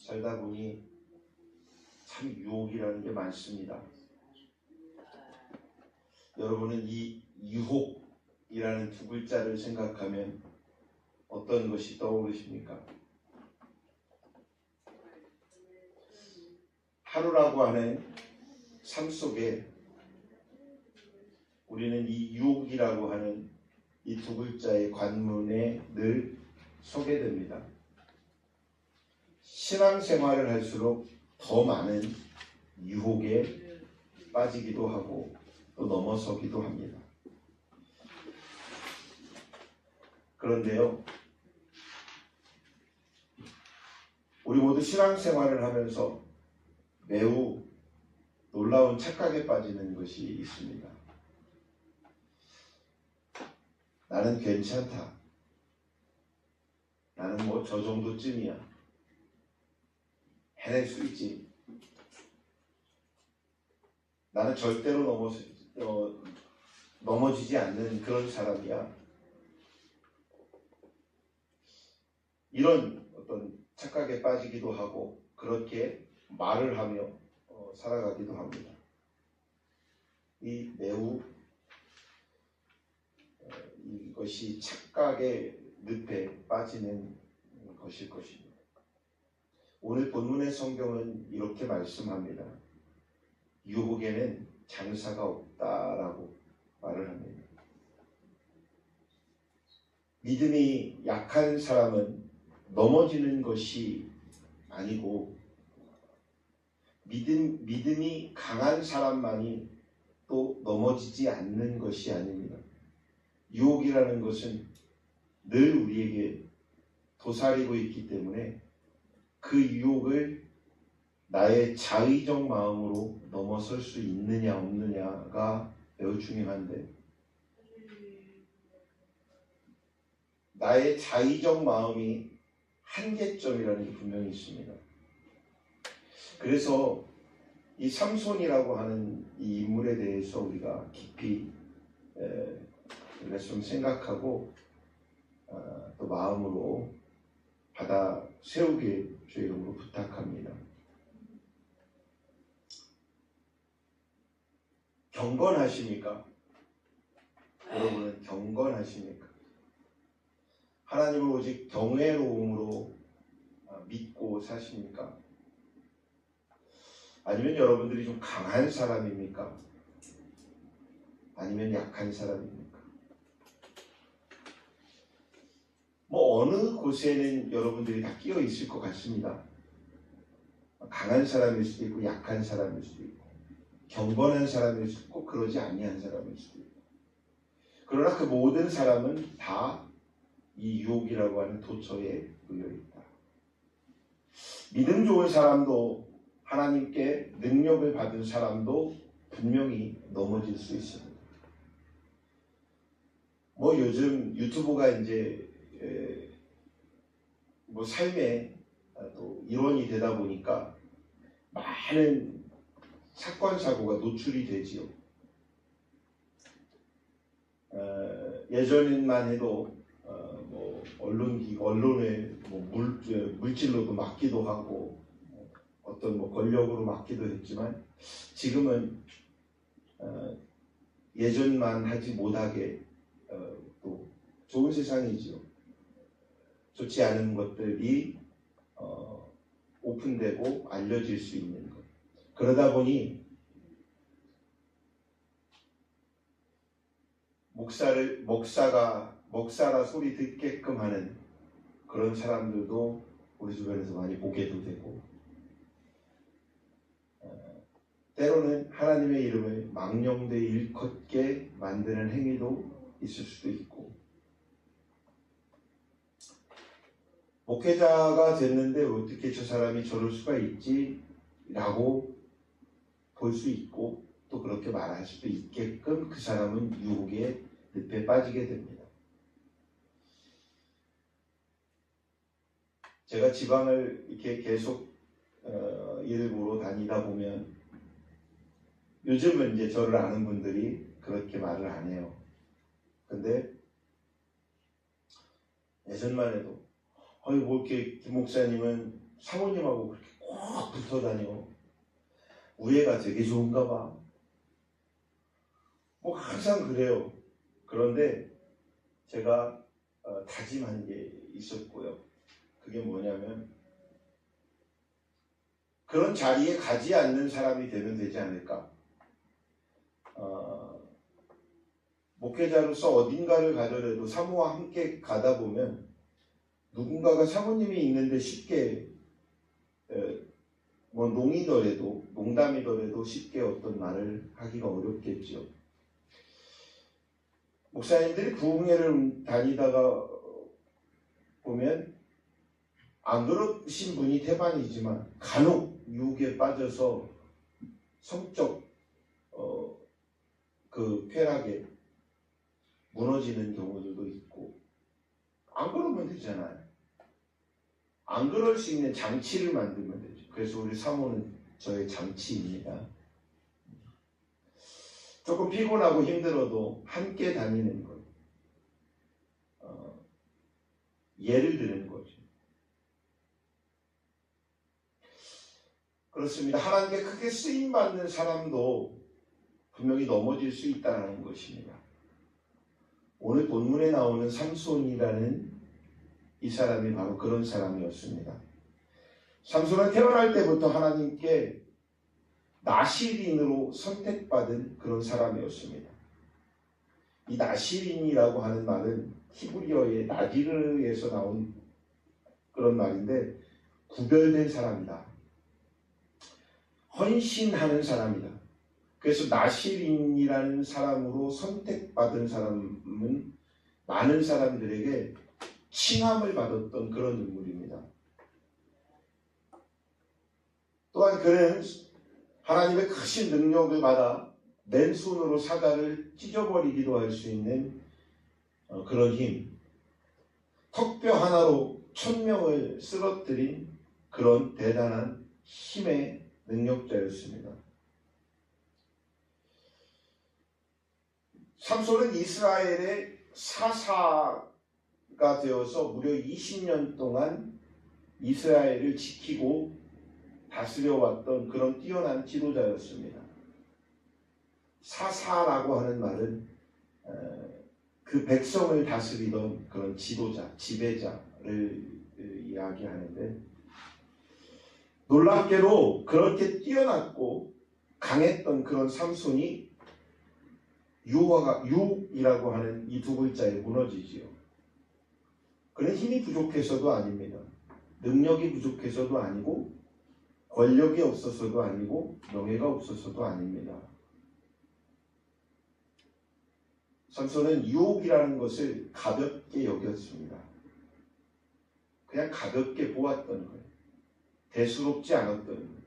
살다 보니 참 유혹이라는 게 많습니다. 여러분은 이 유혹이라는 두 글자를 생각하면 어떤 것이 떠오르십니까? 하루라고 하는 삶 속에 우리는 이 유혹이라고 하는 이 두 글자의 관문에 늘 서게 됩니다. 신앙생활을 할수록 더 많은 유혹에 빠지기도 하고 또 넘어서기도 합니다. 그런데요, 우리 모두 신앙생활을 하면서 매우 놀라운 착각에 빠지는 것이 있습니다. 나는 괜찮다. 나는 뭐 저 정도쯤이야. 해낼 수 있지. 나는 절대로 넘어지지 않는 그런 사람이야. 이런 어떤 착각에 빠지기도 하고 그렇게 말을 하며 살아가기도 합니다. 이 매우 이것이 착각의 늪에 빠지는 것일 것입니다. 오늘 본문의 성경은 이렇게 말씀합니다. 유혹에는 장사가 없다라고 말을 합니다. 믿음이 약한 사람은 넘어지는 것이 아니고 믿음이 강한 사람만이 또 넘어지지 않는 것이 아닙니다. 유혹이라는 것은 늘 우리에게 도사리고 있기 때문에 그 유혹을 나의 자의적 마음으로 넘어설 수 있느냐 없느냐가 매우 중요한데, 나의 자의적 마음이 한계점이라는 게 분명히 있습니다. 그래서 이 삼손이라고 하는 이 인물에 대해서 우리가 깊이 우리가 좀 생각하고 또 마음으로 받아 세우길 주의 이름으로 부탁합니다. 경건하십니까? 여러분은 경건하십니까? 하나님을 오직 경외로움으로 믿고 사십니까? 아니면 여러분들이 좀 강한 사람입니까? 아니면 약한 사람입니까? 뭐 어느 곳에는 여러분들이 다 끼어 있을 것 같습니다. 강한 사람일 수도 있고 약한 사람일 수도 있고 경건한 사람일 수도 있고 그러지 아니한 사람일 수도 있고, 그러나 그 모든 사람은 다 이 유혹이라고 하는 도처에 놓여 있다. 믿음 좋은 사람도 하나님께 능력을 받은 사람도 분명히 넘어질 수 있습니다. 뭐 요즘 유튜브가 이제 뭐 삶의 또 일원이 되다 보니까 많은 사건 사고가 노출이 되지요. 예전만 해도 뭐 언론에 뭐 물질로도 막기도 하고 어떤 뭐 권력으로 막기도 했지만 지금은 예전만 하지 못하게 또 좋은 세상이지요. 좋지 않은 것들이 오픈되고 알려질 수 있는 것. 그러다 보니 먹사라 소리 듣게끔 하는 그런 사람들도 우리 주변에서 많이 보게도 되고, 때로는 하나님의 이름을 망령되이 일컫게 만드는 행위도 있을 수도 있고, 목회자가 됐는데 어떻게 저 사람이 저럴 수가 있지? 라고 볼 수 있고 또 그렇게 말할 수도 있게끔 그 사람은 유혹의 늪에 빠지게 됩니다. 제가 지방을 이렇게 계속 일을 보러 다니다 보면 요즘은 이제 저를 아는 분들이 그렇게 말을 안 해요. 근데 예전만 해도 뭐 이렇게 김 목사님은 사모님하고 그렇게 꼭 붙어 다녀. 우애가 되게 좋은가 봐. 뭐 항상 그래요. 그런데 제가 다짐한 게 있었고요. 그게 뭐냐면 그런 자리에 가지 않는 사람이 되면 되지 않을까. 목회자로서 어딘가를 가더라도 사모와 함께 가다 보면 누군가가 사모님이 있는데 쉽게 뭐 농담이더라도 쉽게 어떤 말을 하기가 어렵겠죠. 목사님들이 부흥회를 다니다가 보면 안 그러신 분이 태반이지만 간혹 유혹에 빠져서 성적 그 쾌락에 무너지는 경우들도 있고, 안 그러면 되잖아요. 안 그럴 수 있는 장치를 만들면 되죠. 그래서 우리 사모는 저의 장치입니다. 조금 피곤하고 힘들어도 함께 다니는 것. 예를 드는 거죠. 그렇습니다. 하나님께 크게 쓰임받는 사람도 분명히 넘어질 수 있다는 것입니다. 오늘 본문에 나오는 삼손이라는 이 사람이 바로 그런 사람이었습니다. 삼손은 태어날 때부터 하나님께 나실인으로 선택받은 그런 사람이었습니다. 이 나실인이라고 하는 말은 히브리어의 나디르에서 나온 그런 말인데, 구별된 사람이다. 헌신하는 사람이다. 그래서 나실인이라는 사람으로 선택받은 사람은 많은 사람들에게 칭함을 받았던 그런 인물입니다. 또한 그는 하나님의 크신 능력을 받아 맨손으로 사자를 찢어버리기도 할 수 있는 그런 힘, 턱뼈 하나로 1000명을 쓰러뜨린 그런 대단한 힘의 능력자였습니다. 삼손은 이스라엘의 사사가 되어서 무려 20년 동안 이스라엘을 지키고 다스려왔던 그런 뛰어난 지도자였습니다. 사사라고 하는 말은 그 백성을 다스리던 그런 지도자, 지배자를 이야기하는데, 놀랍게도 그렇게 뛰어났고 강했던 그런 삼손이 유이라고 하는 이 두 글자에 무너지지요. 그는 힘이 부족해서도 아닙니다. 능력이 부족해서도 아니고, 권력이 없어서도 아니고, 명예가 없어서도 아닙니다. 삼손은 유혹이라는 것을 가볍게 여겼습니다. 그냥 가볍게 보았던 거예요. 대수롭지 않았던 거예요.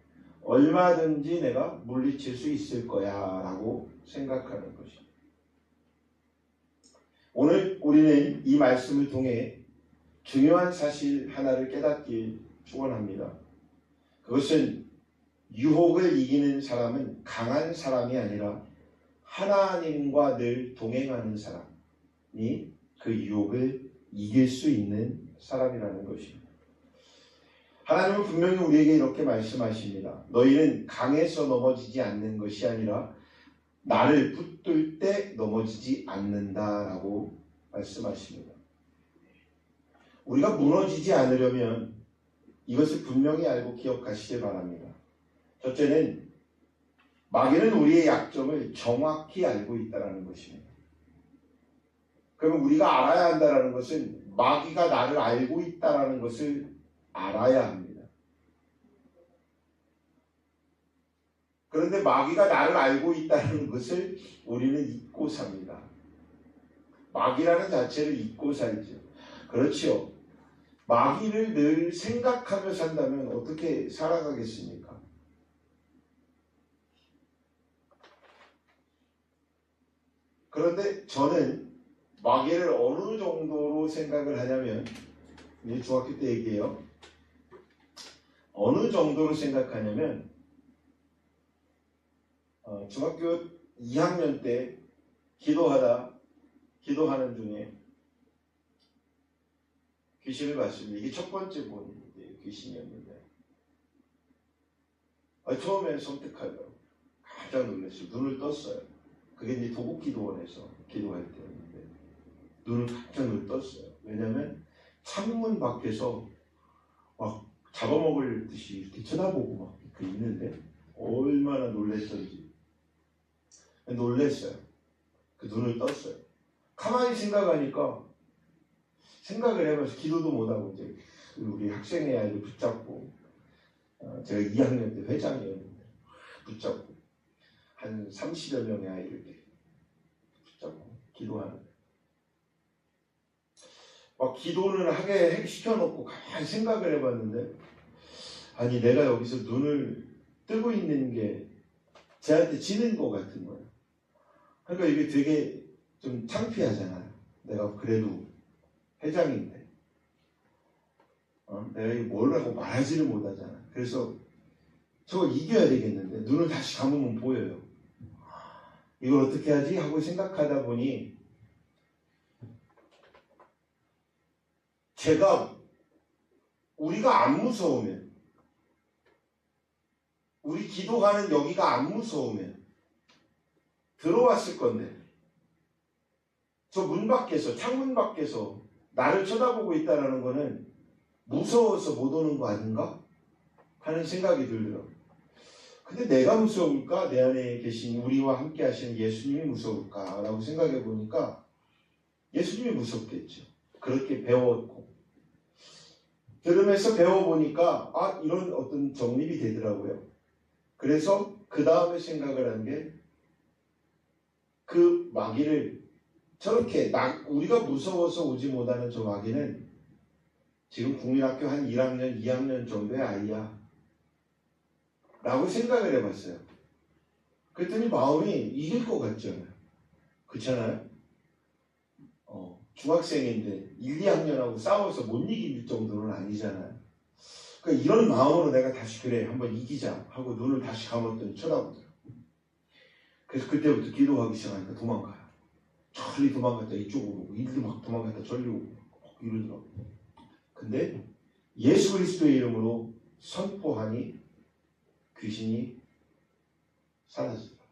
얼마든지 내가 물리칠 수 있을 거야 라고 생각하는 것입니다. 오늘 우리는 이 말씀을 통해 중요한 사실 하나를 깨닫길 축원합니다. 그것은 유혹을 이기는 사람은 강한 사람이 아니라 하나님과 늘 동행하는 사람이 그 유혹을 이길 수 있는 사람이라는 것입니다. 하나님은 분명히 우리에게 이렇게 말씀하십니다. 너희는 강해서 넘어지지 않는 것이 아니라 나를 붙들 때 넘어지지 않는다라고 말씀하십니다. 우리가 무너지지 않으려면 이것을 분명히 알고 기억하시길 바랍니다. 첫째는 마귀는 우리의 약점을 정확히 알고 있다는 것입니다. 그러면 우리가 알아야 한다는 것은 마귀가 나를 알고 있다는 것을 알아야 합니다. 그런데 마귀가 나를 알고 있다는 것을 우리는 잊고 삽니다. 마귀라는 자체를 잊고 살죠. 그렇죠. 마귀를 늘 생각하며 산다면 어떻게 살아가겠습니까? 그런데 저는 마귀를 어느 정도로 생각을 하냐면, 중학교 때 얘기해요. 어느 정도로 생각하냐면, 중학교 2학년 때 기도하는 중에 귀신을 봤습니다. 이게 첫 번째 본 귀신이었는데, 처음에 섬뜩하더라고요. 깜짝 놀랐어요. 눈을 떴어요. 그게 이제 도곡기도원에서 기도할 때였는데 눈을 깜짝 떴어요. 왜냐하면 창문 밖에서 막 잡아먹을 듯이 이렇게 쳐다보고 막 이렇게 있는데 얼마나 놀랐던지 놀랐어요. 그 눈을 떴어요. 가만히 생각을 해봐서 기도도 못하고 이제 우리 학생의 아이를 붙잡고 제가 2학년 때 회장이었는데 붙잡고 한 30여 명의 아이를 이렇게 붙잡고 기도하는 막 기도를 하게 시켜놓고 가만히 생각을 해봤는데 아니 내가 여기서 눈을 뜨고 있는 게 쟤한테 지는 것 같은 거예요. 그러니까 이게 되게 좀 창피하잖아요. 내가 그래도 회장인데 내가 이거 뭘 하고 말하지를 못하잖아. 그래서 저거 이겨야 되겠는데 눈을 다시 감으면 보여요. 이걸 어떻게 하지? 하고 생각하다 보니 우리가 안 무서우면 우리 기도하는 여기가 안 무서우면 들어왔을 건데 저 문 밖에서 창문 밖에서 나를 쳐다보고 있다는 거는 무서워서 못 오는 거 아닌가? 하는 생각이 들더라고요. 근데 내가 무서울까? 내 안에 계신 우리와 함께 하시는 예수님이 무서울까? 라고 생각해 보니까 예수님이 무섭겠죠. 그렇게 배웠고 들으면서 배워보니까 이런 어떤 정립이 되더라고요. 그래서 그 다음에 생각을 한 게 그 마귀를 저렇게 우리가 무서워서 오지 못하는 저 마귀는 지금 국민학교 한 1학년, 2학년 정도의 아이야 라고 생각을 해봤어요. 그랬더니 마음이 이길 것 같잖아요. 그렇잖아요? 중학생인데 1, 2학년하고 싸워서 못 이길 정도는 아니잖아요. 그러니까 이런 마음으로 내가 다시 그래 한번 이기자 하고 눈을 다시 감았더니 쳐다보더라고요. 그래서 그때부터 기도하기 시작하니까 도망가요. 저리 도망갔다 이쪽으로 오고 일도 막 도망갔다 저리 오고 이러더라고요. 근데 예수 그리스도의 이름으로 선포하니 귀신이 사라지더라고요.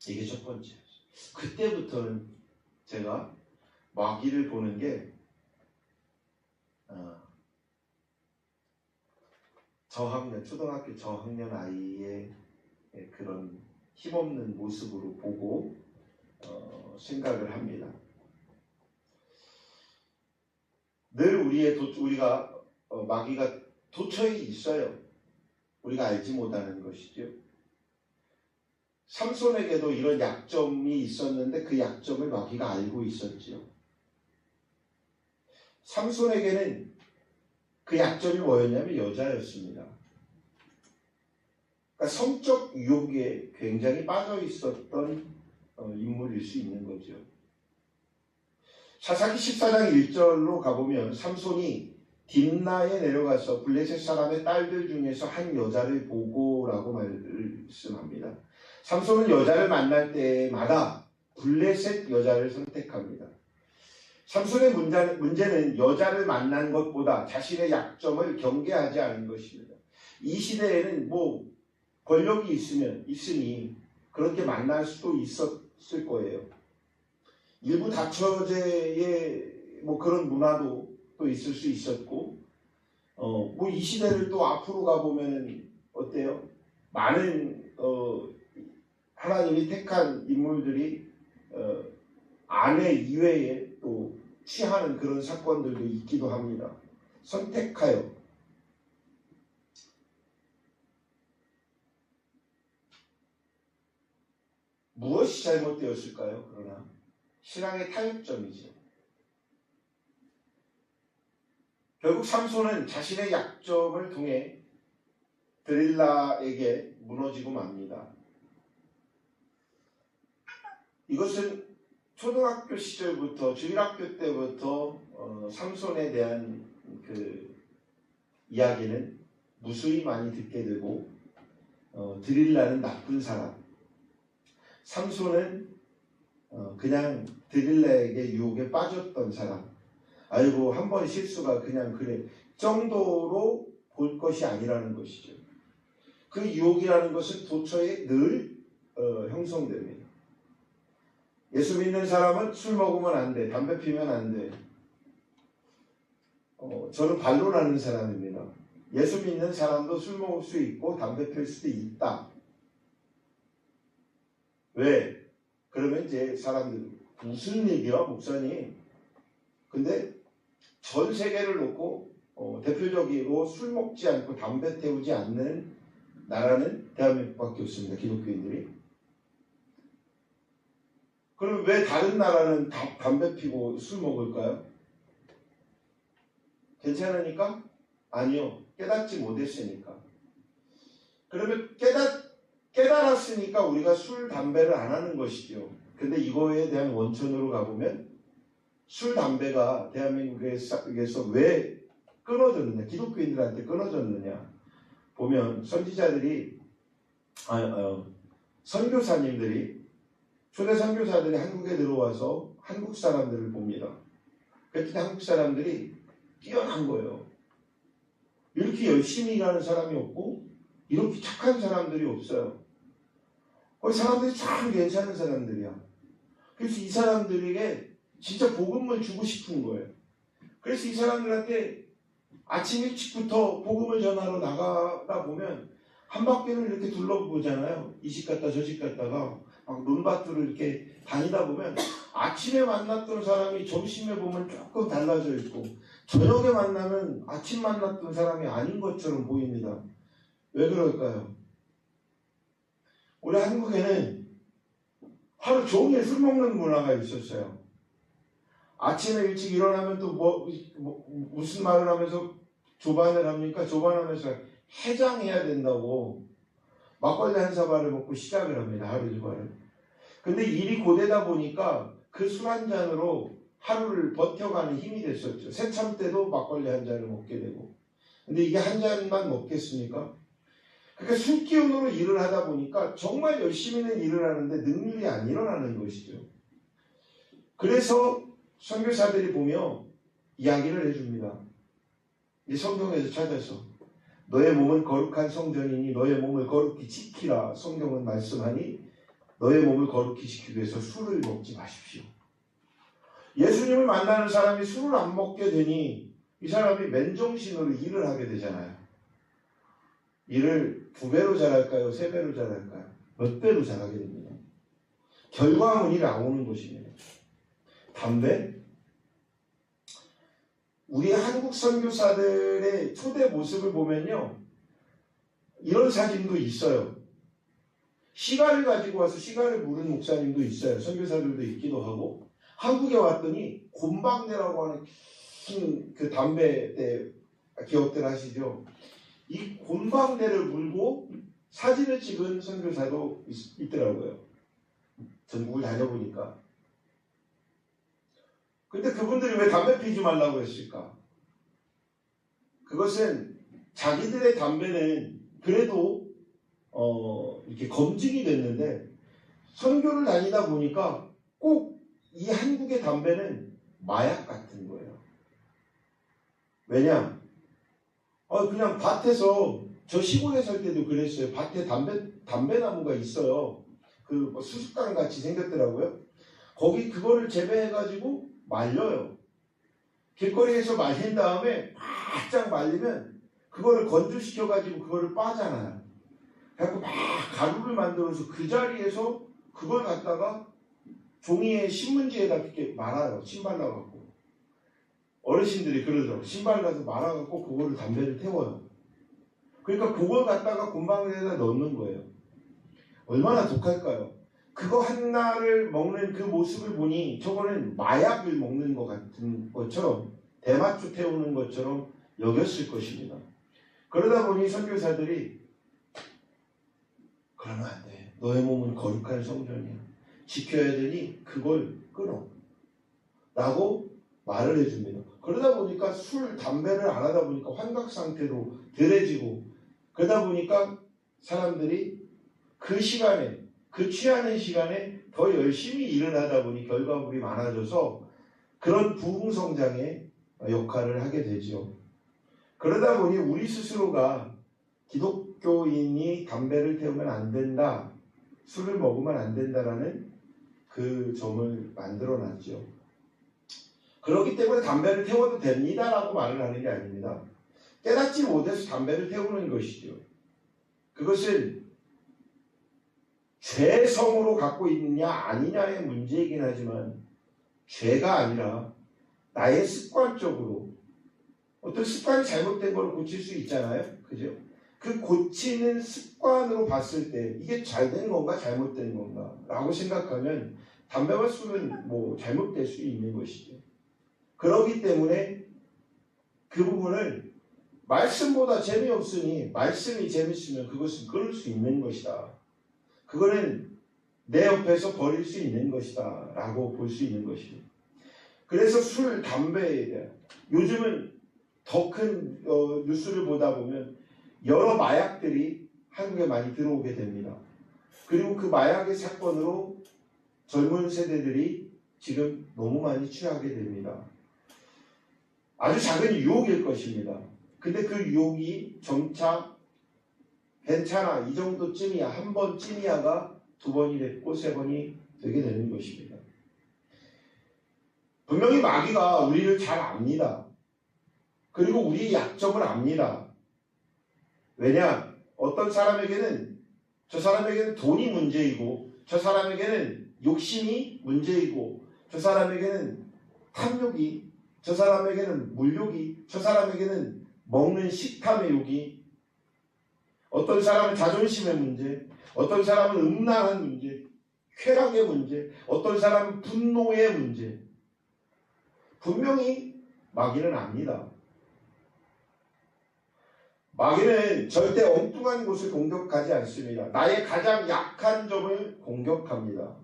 이게 첫 번째였어요. 그때부터는 제가 마귀를 보는 게 초등학교 저학년 아이의 그런 힘없는 모습으로 보고 생각을 합니다. 늘 우리가 마귀가 도처에 있어요. 우리가 알지 못하는 것이죠. 삼손에게도 이런 약점이 있었는데 그 약점을 마귀가 알고 있었지요. 삼손에게는 그 약점이 뭐였냐면 여자였습니다. 그러니까 성적 유혹에 굉장히 빠져 있었던 인물일 수 있는 거죠. 사사기 14장 1절로 가보면 삼손이 딥나에 내려가서 블레셋 사람의 딸들 중에서 한 여자를 보고라고 말씀합니다. 삼손은 여자를 만날 때마다 블레셋 여자를 선택합니다. 삼손의 문제는 여자를 만난 것보다 자신의 약점을 경계하지 않은 것입니다. 이 시대에는 권력이 있으니 그렇게 만날 수도 있었을 거예요. 일부 다처제의 그런 문화도 또 있을 수 있었고, 이 시대를 또 앞으로 가보면 어때요? 많은 하나님이 택한 인물들이 아내 이외에 또 취하는 그런 사건들도 있기도 합니다. 선택하여 무엇이 잘못되었을까요? 그러나 신앙의 타협점이죠. 결국 삼손은 자신의 약점을 통해 드릴라에게 무너지고 맙니다. 이것은 초등학교 시절부터 주일학교 때부터 삼손에 대한 그 이야기는 무수히 많이 듣게 되고 드릴라는 나쁜 사람, 삼손은 그냥 드릴라에게 유혹에 빠졌던 사람. 아이고 한 번 실수가 그냥 그래 정도로 볼 것이 아니라는 것이죠. 그 유혹이라는 것은 도처에 늘 형성됩니다. 예수 믿는 사람은 술 먹으면 안 돼, 담배 피면 안 돼. 저는 반론하는 사람입니다. 예수 믿는 사람도 술 먹을 수 있고 담배 필 수도 있다. 왜? 그러면 이제 사람들 무슨 얘기야 목사님? 근데 전 세계를 놓고 대표적으로 술 먹지 않고 담배 태우지 않는 나라는 대한민국밖에 없습니다. 기독교인들이. 그럼 왜 다른 나라는 담배 피고 술 먹을까요? 괜찮으니까? 아니요. 깨닫지 못했으니까. 그러면 깨달았으니까 우리가 술, 담배를 안 하는 것이죠. 근데 이거에 대한 원천으로 가보면 술, 담배가 대한민국에서 왜 끊어졌느냐, 기독교인들한테 끊어졌느냐 보면 선지자들이 선교사님들이 초대 선교사들이 한국에 들어와서 한국 사람들을 봅니다. 그랬더니 한국 사람들이 뛰어난 거예요. 이렇게 열심히 일하는 사람이 없고 이렇게 착한 사람들이 없어요. 그 사람들이 참 괜찮은 사람들이야. 그래서 이 사람들에게 진짜 복음을 주고 싶은 거예요. 그래서 이 사람들한테 아침 일찍부터 복음을 전하러 나가다 보면 한 바퀴를 이렇게 둘러보잖아요. 이 집 갔다 저 집 갔다가 막 논밭으로 이렇게 다니다 보면 아침에 만났던 사람이 점심에 보면 조금 달라져 있고 저녁에 만나면 아침 만났던 사람이 아닌 것처럼 보입니다. 왜 그럴까요? 우리 한국에는 하루 종일 술 먹는 문화가 있었어요. 아침에 일찍 일어나면 또 무슨 말을 하면서 조반을 합니까? 조반하면서 해장해야 된다고 막걸리 한 사발을 먹고 시작을 합니다. 하루 조반을. 근데 일이 고되다 보니까 그 술 한 잔으로 하루를 버텨가는 힘이 됐었죠. 새참 때도 막걸리 한 잔을 먹게 되고. 근데 이게 한 잔만 먹겠습니까? 그러니까 술 기운으로 일을 하다 보니까 정말 열심히는 일을 하는데 능률이 안 일어나는 것이죠. 그래서 선교사들이 보며 이야기를 해줍니다. 이 성경에서 찾아서 너의 몸은 거룩한 성전이니 너의 몸을 거룩히 지키라. 성경은 말씀하니 너의 몸을 거룩히 지키기 위해서 술을 먹지 마십시오. 예수님을 만나는 사람이 술을 안 먹게 되니 이 사람이 맨정신으로 일을 하게 되잖아요. 일을 2배로 잘할까요? 3배로 잘할까요? 몇 배로 잘하게 됩니다. 결과물이 나오는 것입니다. 담배? 우리 한국 선교사들의 초대 모습을 보면요. 이런 사진도 있어요. 시가를 가지고 와서 시가를 물은 목사님도 있어요. 선교사들도 있기도 하고. 한국에 왔더니 곰방대라고 하는 긴 그 담배 기억들 하시죠? 이 곰방대를 물고 사진을 찍은 선교사도 있더라고요. 전국을 다녀보니까. 근데 그분들이 왜 담배 피지 말라고 했을까? 그것은 자기들의 담배는 그래도 이렇게 검증이 됐는데 선교를 다니다 보니까 꼭 이 한국의 담배는 마약 같은 거예요. 왜냐? 그냥 밭에서 저 시골에 살 때도 그랬어요. 밭에 담배 나무가 있어요. 그 수수깡 같이 생겼더라고요. 거기 그거를 재배해가지고 말려요. 길거리에서 말린 다음에 바짝 말리면 그거를 건조시켜가지고 그거를 빠잖아요. 그래서 막 가루를 만들어서 그 자리에서 그걸 갖다가 종이에 신문지에다 이렇게 말아요. 침 발라갖고. 어르신들이 그러죠. 침 발라서 말아갖고 그거를 담배를 태워요. 그러니까 그걸 갖다가 곰방울에다 넣는 거예요. 얼마나 독할까요? 그거 하나를 먹는 그 모습을 보니 저거는 마약을 먹는 것 같은 것처럼 대마초 태우는 것처럼 여겼을 것입니다. 그러다 보니 선교사들이 그러면 안 돼. 너의 몸은 거룩한 성전이야. 지켜야 되니 그걸 끊어. 라고 말을 해줍니다. 그러다 보니까 술, 담배를 안 하다 보니까 환각 상태도 덜해지고 그러다 보니까 사람들이 그 시간에 그 취하는 시간에 더 열심히 일을 하다 보니 결과물이 많아져서 그런 부흥성장의 역할을 하게 되죠. 그러다 보니 우리 스스로가 기독교인이 담배를 태우면 안 된다, 술을 먹으면 안 된다라는 그 점을 만들어 놨죠. 그렇기 때문에 담배를 태워도 됩니다라고 말을 하는 게 아닙니다. 깨닫지 못해서 담배를 태우는 것이죠. 그것은 죄성으로 갖고 있느냐 아니냐의 문제이긴 하지만 죄가 아니라 나의 습관적으로 어떤 습관이 잘못된 걸 고칠 수 있잖아요. 그죠? 그 고치는 습관으로 봤을 때 이게 잘된 건가 잘못된 건가 라고 생각하면 담배와 술은 뭐 잘못될 수 있는 것이죠. 그렇기 때문에 그 부분을 말씀보다 재미없으니 말씀이 재밌으면 그것은 끊을 수 있는 것이다. 그거는 내 옆에서 버릴 수 있는 것이다 라고 볼 수 있는 것입니다. 그래서 술, 담배에 대한 요즘은 더 큰 뉴스를 보다 보면 여러 마약들이 한국에 많이 들어오게 됩니다. 그리고 그 마약의 사건으로 젊은 세대들이 지금 너무 많이 취하게 됩니다. 아주 작은 유혹일 것입니다. 근데 그 유혹이 점차 괜찮아 이 정도쯤이야 한 번쯤이야가 두 번이 됐고 세 번이 되게 되는 것입니다. 분명히 마귀가 우리를 잘 압니다. 그리고 우리의 약점을 압니다. 왜냐? 어떤 사람에게는 저 사람에게는 돈이 문제이고 저 사람에게는 욕심이 문제이고 저 사람에게는 탐욕이 저 사람에게는 물욕이 저 사람에게는 먹는 식탐의 욕이 어떤 사람은 자존심의 문제 어떤 사람은 음란한 문제 쾌락의 문제 어떤 사람은 분노의 문제 분명히 마귀는 압니다. 마귀는 절대 엉뚱한 곳을 공격하지 않습니다. 나의 가장 약한 점을 공격합니다.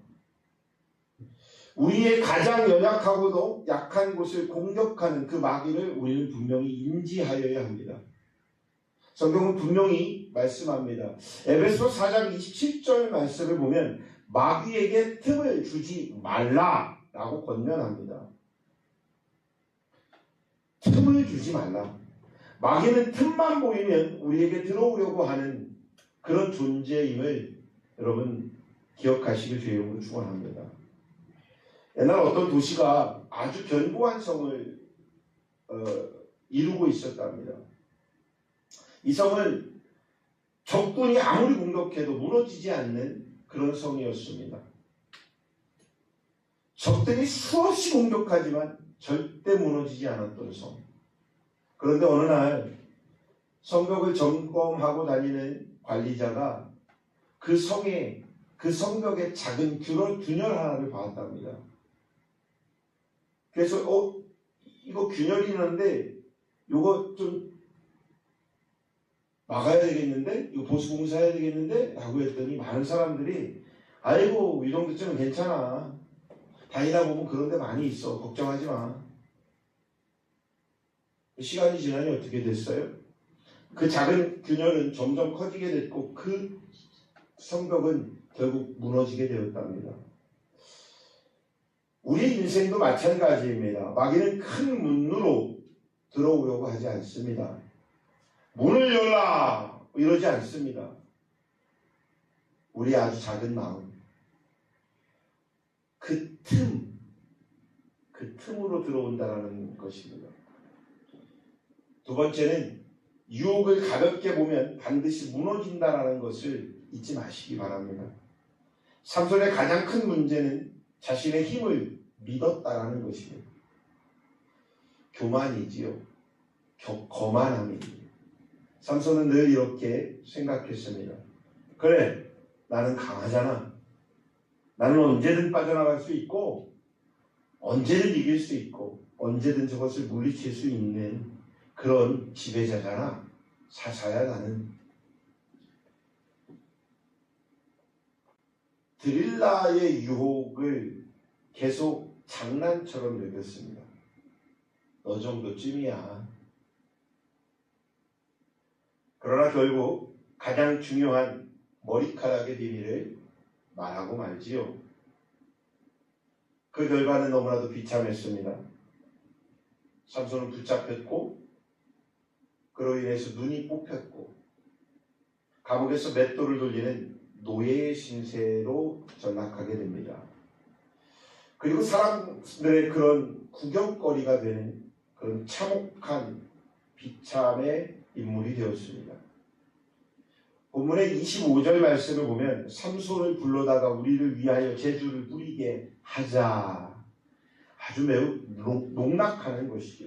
우리의 가장 연약하고도 약한 곳을 공격하는 그 마귀를 우리는 분명히 인지하여야 합니다. 성경은 분명히 말씀합니다. 에베소 4장 27절 말씀을 보면 마귀에게 틈을 주지 말라라고 권면합니다. 틈을 주지 말라. 마귀는 틈만 보이면 우리에게 들어오려고 하는 그런 존재임을 여러분 기억하시길 주의 이름으로 축원합니다. 옛날 어떤 도시가 아주 견고한 성을 이루고 있었답니다. 이 성은 적군이 아무리 공격해도 무너지지 않는 그런 성이었습니다. 적들이 수없이 공격하지만 절대 무너지지 않았던 성. 그런데 어느 날 성벽을 점검하고 다니는 관리자가 그 성에 그 성벽에 작은 균열 하나를 봤답니다. 그래서 이거 균열이 있는데 이거 좀 막아야 되겠는데 이거 보수 공사해야 되겠는데 라고 했더니 많은 사람들이 아이고 이 정도쯤은 괜찮아 다니다 보면 그런 데 많이 있어 걱정하지 마. 시간이 지나니 어떻게 됐어요? 그 작은 균열은 점점 커지게 됐고 그 성벽은 결국 무너지게 되었답니다. 우리 인생도 마찬가지입니다. 마귀는 큰 문으로 들어오려고 하지 않습니다. 문을 열라 이러지 않습니다. 우리 아주 작은 마음 그 틈으로 들어온다는 것입니다. 두 번째는 유혹을 가볍게 보면 반드시 무너진다는 것을 잊지 마시기 바랍니다. 삼손의 가장 큰 문제는 자신의 힘을 믿었다라는 것입니다. 교만이지요. 거만함이지요. 삼손은 늘 이렇게 생각했습니다. 그래, 나는 강하잖아. 나는 언제든 빠져나갈 수 있고 언제든 이길 수 있고 언제든 저것을 물리칠 수 있는 그런 지배자잖아. 사사야 나는. 드릴라의 유혹을 계속 장난처럼 여겼습니다. 너 정도쯤이야. 그러나 결국 가장 중요한 머리카락의 비밀을 말하고 말지요. 그 결과는 너무나도 비참했습니다. 삼손은 붙잡혔고 그로 인해서 눈이 뽑혔고 감옥에서 맷돌을 돌리는 노예의 신세로 전락하게 됩니다. 그리고 사람들의 그런 구경거리가 되는 그런 참혹한 비참의 인물이 되었습니다. 본문의 25절 말씀을 보면 삼손을 불러다가 우리를 위하여 제주를 뿌리게 하자. 아주 매우 농락하는 것이죠.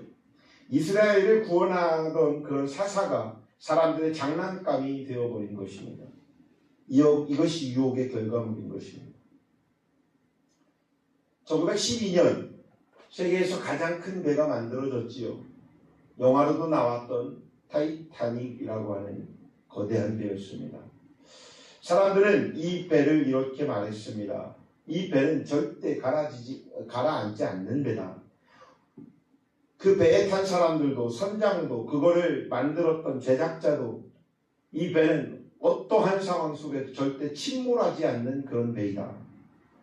이스라엘을 구원하던 그런 사사가 사람들의 장난감이 되어버린 것입니다. 이것이 유혹의 결과물인 것입니다. 1912년 세계에서 가장 큰 배가 만들어졌지요. 영화로도 나왔던 타이타닉이라고 하는 거대한 배였습니다. 사람들은 이 배를 이렇게 말했습니다. 이 배는 절대 가라앉지 않는 배다. 그 배에 탄 사람들도 선장도 그거를 만들었던 제작자도 이 배는 어떠한 상황 속에도 절대 침몰하지 않는 그런 배이다.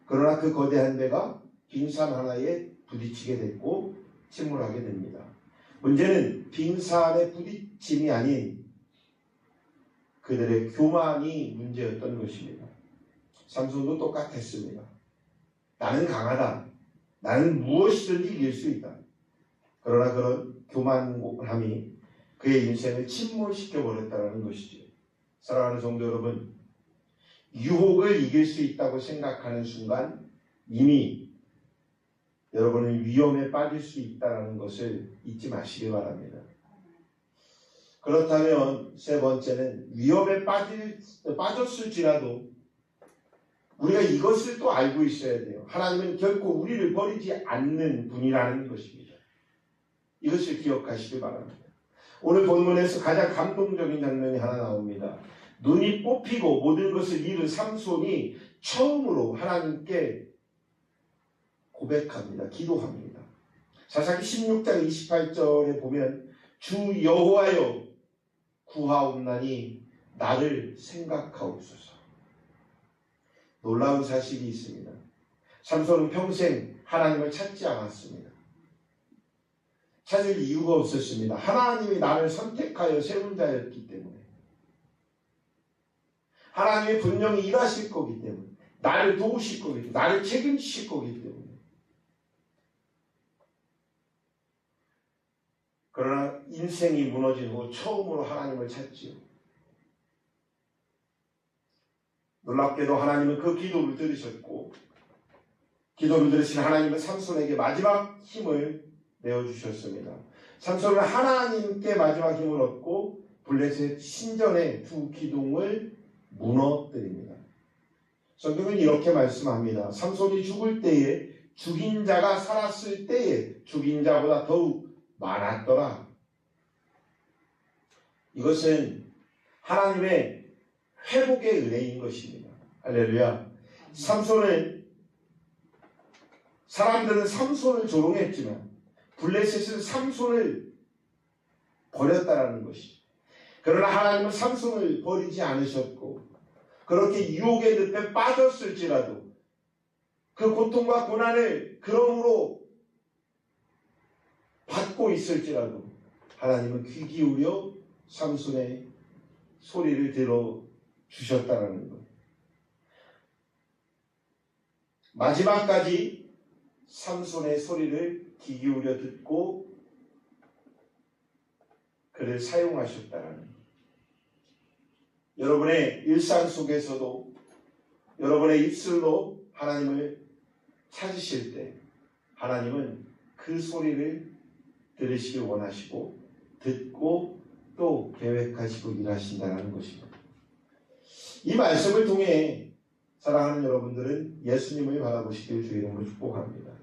그러나 그 거대한 배가 빙산 하나에 부딪히게 됐고 침몰하게 됩니다. 문제는 빙산의 부딪힘이 아닌 그들의 교만이 문제였던 것입니다. 삼손도 똑같았습니다. 나는 강하다. 나는 무엇이든지 이길 수 있다. 그러나 그런 교만함이 그의 인생을 침몰시켜 버렸다는 것이죠. 사랑하는 성도 여러분, 유혹을 이길 수 있다고 생각하는 순간 이미 여러분은 위험에 빠질 수 있다는 것을 잊지 마시기 바랍니다. 그렇다면 세 번째는 위험에 빠졌을지라도 우리가 이것을 또 알고 있어야 돼요. 하나님은 결코 우리를 버리지 않는 분이라는 것입니다. 이것을 기억하시기 바랍니다. 오늘 본문에서 가장 감동적인 장면이 하나 나옵니다. 눈이 뽑히고 모든 것을 잃은 삼손이 처음으로 하나님께 고백합니다. 기도합니다. 사사기 16장 28절에 보면 주 여호와여 구하옵나니 나를 생각하옵소서. 놀라운 사실이 있습니다. 삼손은 평생 하나님을 찾지 않았습니다. 찾을 이유가 없었습니다. 하나님이 나를 선택하여 세운 자였기 때문에, 하나님이 분명히 일하실 거기 때문에, 나를 도우실 거기 때문에, 나를 책임지실 거기 때문에. 그러나 인생이 무너진 후 처음으로 하나님을 찾지요. 놀랍게도 하나님은 그 기도를 들으셨고, 기도를 들으신 하나님은 삼손에게 마지막 힘을 내어주셨습니다. 삼손은 하나님께 마지막 힘을 얻고 블레셋 신전의 두 기둥을 무너뜨립니다. 성경은 이렇게 말씀합니다. 삼손이 죽을 때에 죽인 자가 살았을 때에 죽인 자보다 더욱 많았더라. 이것은 하나님의 회복의 은혜인 것입니다. 할렐루야. 사람들은 삼손을 조롱했지만 블레셋은 삼손을 버렸다라는 것이죠. 그러나 하나님은 삼손을 버리지 않으셨고, 그렇게 유혹의 늪에 빠졌을지라도 그 고통과 고난을 그러므로 받고 있을지라도 하나님은 귀 기울여 삼손의 소리를 들어주셨다는 것. 마지막까지 삼손의 소리를 귀 기울여 듣고 그를 사용하셨다는 것. 여러분의 일상 속에서도 여러분의 입술로 하나님을 찾으실 때 하나님은 그 소리를 들으시길 원하시고 듣고 또 계획하시고 일하신다는 것입니다. 이 말씀을 통해 사랑하는 여러분들은 예수님을 바라보시길 주의 이름으로 축복합니다.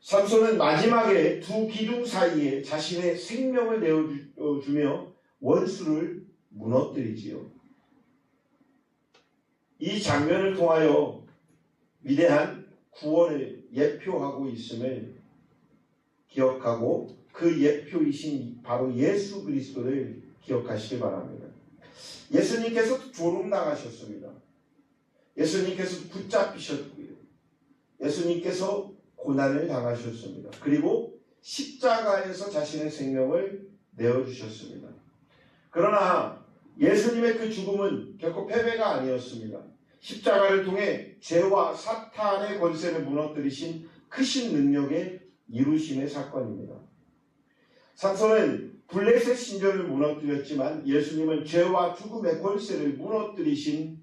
삼손은 마지막에 두 기둥 사이에 자신의 생명을 내어주며 원수를 무너뜨리지요. 이 장면을 통하여 위대한 구원을 예표하고 있음을 기억하고 그 예표이신 바로 예수 그리스도를 기억하시기 바랍니다. 예수님께서도 조롱당하셨습니다. 예수님께서도 붙잡히셨고요. 예수님께서 고난을 당하셨습니다. 그리고 십자가에서 자신의 생명을 내어주셨습니다. 그러나 예수님의 그 죽음은 결코 패배가 아니었습니다. 십자가를 통해 죄와 사탄의 권세를 무너뜨리신 크신 능력의 이루심의 사건입니다. 삼손은 블레셋 신전을 무너뜨렸지만 예수님은 죄와 죽음의 권세를 무너뜨리신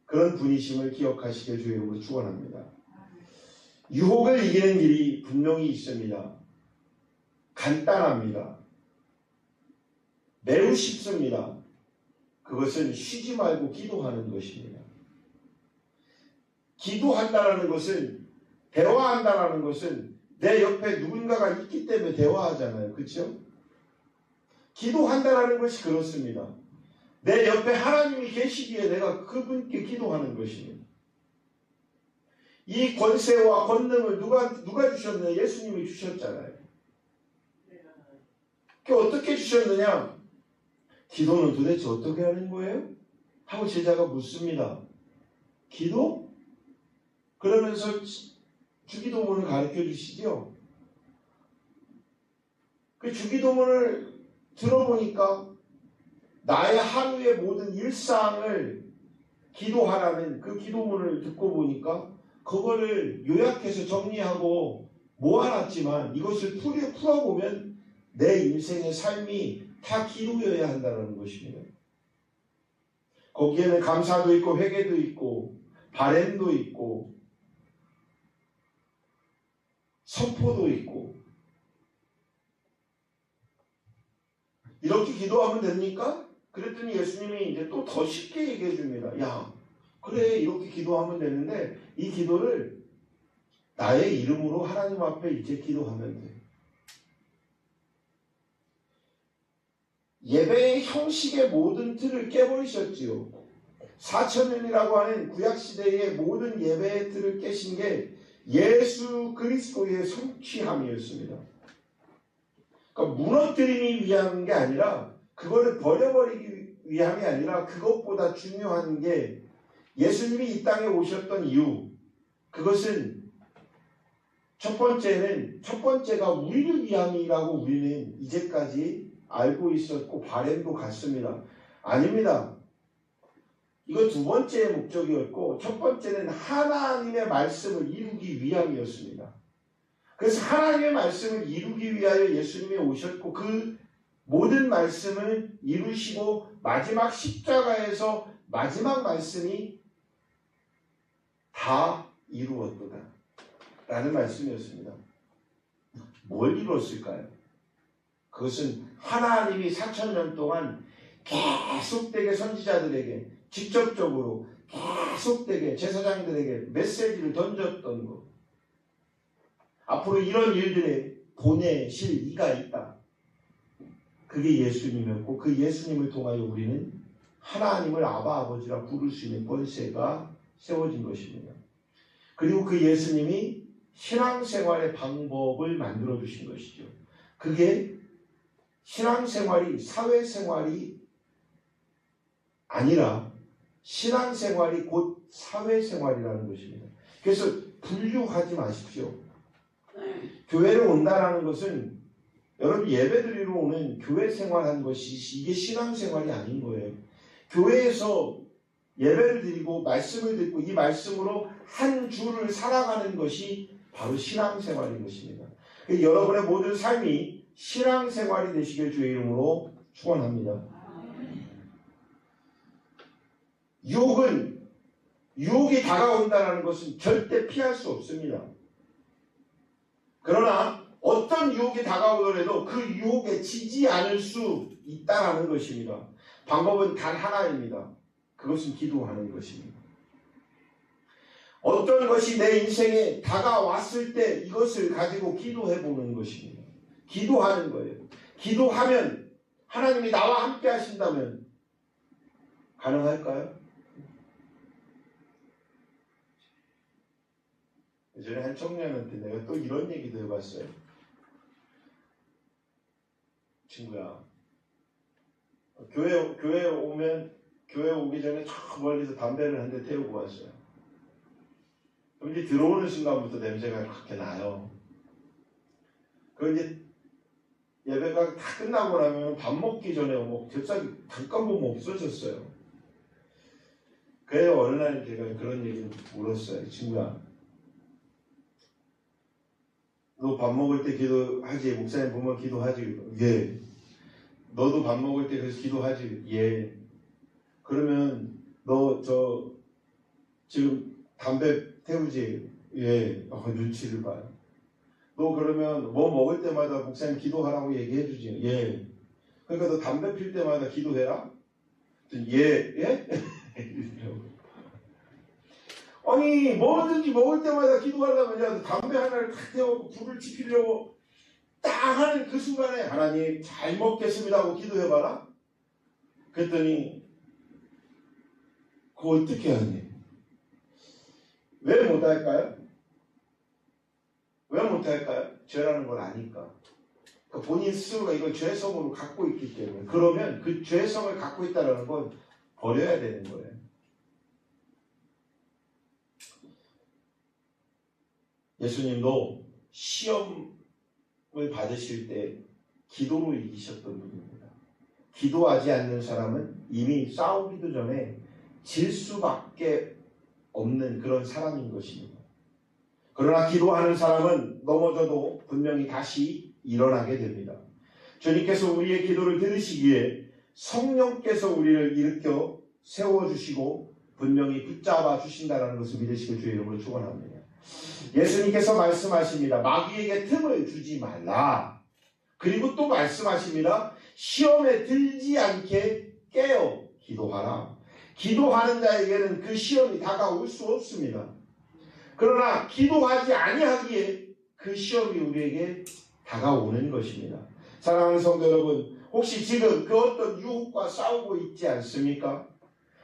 그런 분이심을 기억하시길 주의 이름으로 축원합니다. 유혹을 이기는 길이 분명히 있습니다. 간단합니다. 매우 쉽습니다. 그것은 쉬지 말고 기도하는 것입니다. 기도한다라는 것은, 대화한다라는 것은 내 옆에 누군가가 있기 때문에 대화하잖아요. 그렇죠? 기도한다라는 것이 그렇습니다. 내 옆에 하나님이 계시기에 내가 그분께 기도하는 것입니다. 이 권세와 권능을 누가 주셨느냐? 예수님이 주셨잖아요. 그 어떻게 주셨느냐? 기도는 도대체 어떻게 하는 거예요? 하고 제자가 묻습니다. 기도? 그러면서 주기도문을 가르쳐 주시죠. 그 주기도문을 들어보니까 나의 하루의 모든 일상을 기도하라는 그 기도문을 듣고 보니까 그거를 요약해서 정리하고 모아놨지만 이것을 풀어보면 내 인생의 삶이 다 기도여야 한다는 것입니다. 거기에는 감사도 있고 회개도 있고 바램도 있고 선포도 있고. 이렇게 기도하면 됩니까? 그랬더니 예수님이 이제 또 더 쉽게 얘기해 줍니다. 야, 그래, 이렇게 기도하면 되는데 이 기도를 나의 이름으로 하나님 앞에 이제 기도하면 돼. 예배의 형식의 모든 틀을 깨버리셨지요. 4,000년이라고 하는 구약시대의 모든 예배의 틀을 깨신 게 예수 그리스도의 성취함이었습니다. 그러니까 무너뜨림이 위한 게 아니라, 그거를 버려버리기 위함이 아니라, 그것보다 중요한 게 예수님이 이 땅에 오셨던 이유, 그것은 첫 번째가 우리를 위함이라고 우리는 이제까지 알고 있었고 바램도 같습니다. 아닙니다. 이거 두 번째의 목적이었고 첫 번째는 하나님의 말씀을 이루기 위함이었습니다. 그래서 하나님의 말씀을 이루기 위하여 예수님이 오셨고 그 모든 말씀을 이루시고 마지막 십자가에서 마지막 말씀이 다 이루었도다 라는 말씀이었습니다. 뭘 이루었을까요? 그것은 하나님이 4,000년 동안 계속되게 선지자들에게 직접적으로 계속되게 제사장들에게 메시지를 던졌던 것. 앞으로 이런 일들에 보내실 이가 있다. 그게 예수님이었고 그 예수님을 통하여 우리는 하나님을 아바 아버지라 부를 수 있는 권세가 세워진 것입니다. 그리고 그 예수님이 신앙생활의 방법을 만들어 주신 것이죠. 그게 신앙생활이 사회생활이 아니라 신앙생활이 곧 사회생활이라는 것입니다. 그래서 분류하지 마십시오. 교회를 온다라는 것은 여러분 예배드리러 오는 교회 생활한 것이 이게 신앙생활이 아닌 거예요. 교회에서 예배를 드리고 말씀을 듣고 이 말씀으로 한 주를 살아가는 것이 바로 신앙생활인 것입니다. 여러분의 모든 삶이 신앙생활이 되시길 주의 이름으로 축원합니다. 유혹이 다가온다는 것은 절대 피할 수 없습니다. 그러나 어떤 유혹이 다가오더라도 그 유혹에 지지 않을 수 있다는 것입니다. 방법은 단 하나입니다. 그것은 기도하는 것입니다. 어떤 것이 내 인생에 다가왔을 때 이것을 가지고 기도해보는 것입니다. 기도하는 거예요. 기도하면 하나님이 나와 함께 하신다면 가능할까요? 예전에 한 청년한테 내가 또 이런 얘기도 해봤어요. 친구야, 교회 오기 전에 저 멀리서 담배를 한 대 태우고 왔어요. 그럼 이제 들어오는 순간부터 냄새가 그렇게 나요. 그걸 이제 예배가 다 끝나고 나면 밥 먹기 전에 잽싸게 잠깐 보면 없어졌어요. 그래서 어느 날 제가 그런 얘기를 물었어요. 친구야, 너 밥 먹을 때 기도하지? 목사님 보면 기도하지? 예. 너도 밥 먹을 때 그래서 기도하지? 예. 그러면 너 지금 담배 태우지? 예. 눈치를 봐요. 너 그러면 뭐 먹을 때마다 목사님 기도하라고 얘기해 주지? 예. 그러니까 너 담배 필 때마다 기도해라? 예. 예? 아니 뭐든지 먹을 때마다 기도하려면 야, 담배 하나를 탁 태우고 불을 지피려고 딱 하는 그 순간에 하나님 잘 먹겠습니다 하고 기도해봐라. 그랬더니 그거 어떻게 하니? 왜 못할까요? 왜 못할까요? 죄라는 걸 아니까. 그러니까 본인 스스로가 이걸 죄성으로 갖고 있기 때문에. 그러면 그 죄성을 갖고 있다는 건 버려야 되는 거예요. 예수님도 시험을 받으실 때 기도로 이기셨던 분입니다. 기도하지 않는 사람은 이미 싸우기도 전에 질 수밖에 없는 그런 사람인 것입니다. 그러나 기도하는 사람은 넘어져도 분명히 다시 일어나게 됩니다. 주님께서 우리의 기도를 들으시기에 성령께서 우리를 일으켜 세워주시고 분명히 붙잡아 주신다는 것을 믿으시길 주의 이름으로 축원합니다. 예수님께서 말씀하십니다. 마귀에게 틈을 주지 말라. 그리고 또 말씀하십니다. 시험에 들지 않게 깨어 기도하라. 기도하는 자에게는 그 시험이 다가올 수 없습니다. 그러나 기도하지 아니하기에 그 시험이 우리에게 다가오는 것입니다. 사랑하는 성도 여러분, 혹시 지금 그 어떤 유혹과 싸우고 있지 않습니까?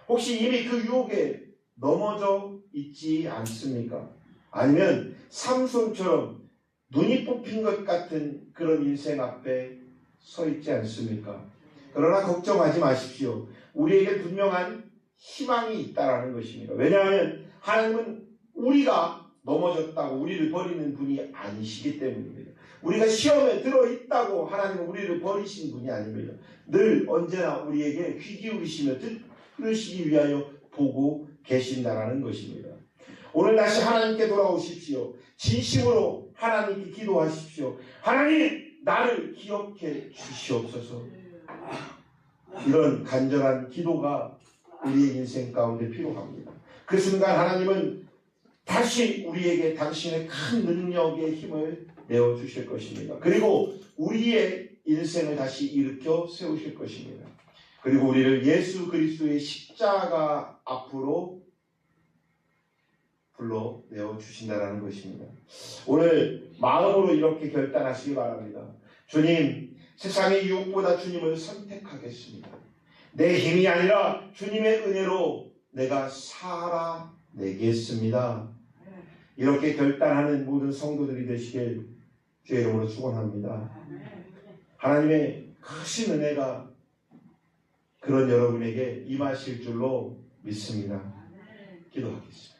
혹시 이미 그 유혹에 넘어져 있지 않습니까? 아니면 삼손처럼 눈이 뽑힌 것 같은 그런 인생 앞에 서 있지 않습니까? 그러나 걱정하지 마십시오. 우리에게 분명한 희망이 있다라는 것입니다. 왜냐하면 하나님은 우리가 넘어졌다고 우리를 버리는 분이 아니시기 때문입니다. 우리가 시험에 들어있다고 하나님은 우리를 버리신 분이 아닙니다. 늘 언제나 우리에게 귀 기울이시며 들으시기 위하여 보고 계신다라는 것입니다. 오늘 다시 하나님께 돌아오십시오. 진심으로 하나님께 기도하십시오. 하나님, 나를 기억해 주시옵소서. 이런 간절한 기도가 우리의 인생 가운데 필요합니다. 그 순간 하나님은 다시 우리에게 당신의 큰 능력의 힘을 내어주실 것입니다. 그리고 우리의 인생을 다시 일으켜 세우실 것입니다. 그리고 우리를 예수 그리스도의 십자가 앞으로 불러내어 주신다는 것입니다. 오늘 마음으로 이렇게 결단하시기 바랍니다. 주님, 세상의 유혹보다 주님을 선택하겠습니다. 내 힘이 아니라 주님의 은혜로 내가 살아내겠습니다. 이렇게 결단하는 모든 성도들이 되시길 주의 이름으로 축원합니다. 하나님의 크신 은혜가 그런 여러분에게 임하실 줄로 믿습니다. 기도하겠습니다.